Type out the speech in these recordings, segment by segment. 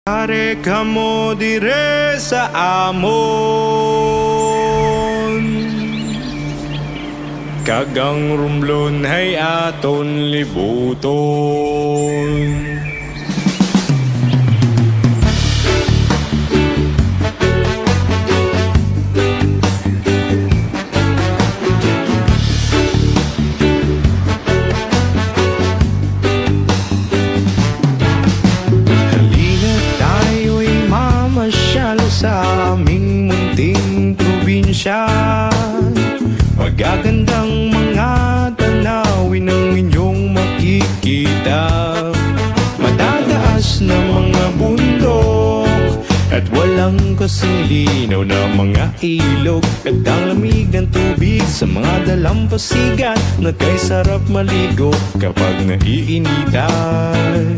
Pare ka mo dire sa amon, kagang rumblon hay aton libuton. Sa aming munting probinsya, magagandang mga tanawin ang inyong makikita. Matataas na mga bundok at walang kasing linaw na mga ilog, at ang lamig ng tubig sa mga dalampasigan na kay sarap maligo kapag naiinitan.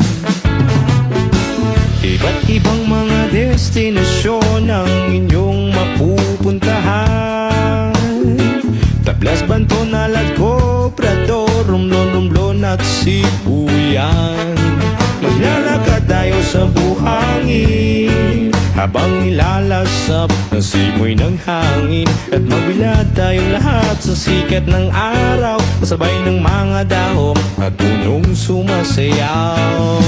Iba't ibang mga destinasyon ang inyong mapupuntahan. Tablas, Banton, Alad, Cobrador, Romblon at Sibuyan. Maglalakad tayo sa buhangin habang nilalasap ng simoy ng hangin, at magbilad tayong lahat sa sikat ng araw, kasabay ng mga dahon at punong sumasayaw.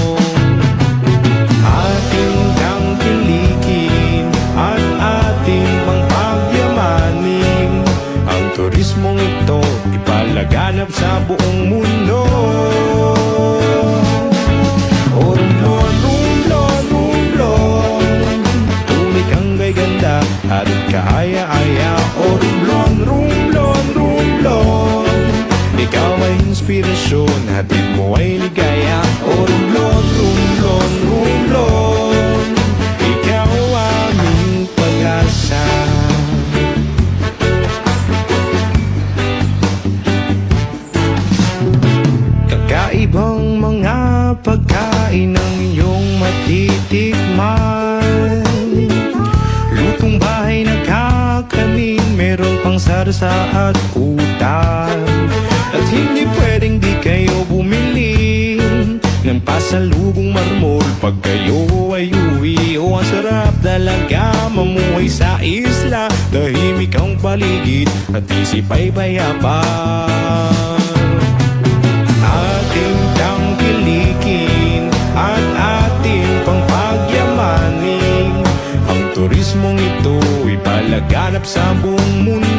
Ating tangkilikin at ating pangpagyamanin ang turismong ito, ipalaganap sa buong mundo. O Romblon, Romblon, Romblon, tunay kang gay ganda at kaaya-aya. O Romblon, Romblon, Romblon, ikaw ay inspirasyon, hatid mo ay ligaya. O Romblon, Romblon, Romblon, ikaw aming pag-asa. Kakaibang mga pagkain ang iyong matitikman. Lutong bahay na kakanin, meron pang sarsa at utan. At hindi pwedeng di kayo bumili ng pasalubong marmol pag kayo ay uwi. O ang sarap talaga mamuhay sa isla, tahimik ang paligid at isip ay payapa. Ating tangkilikin at ating pangpagyamanin ang turismong ito, ipalaganap sa buong mundo.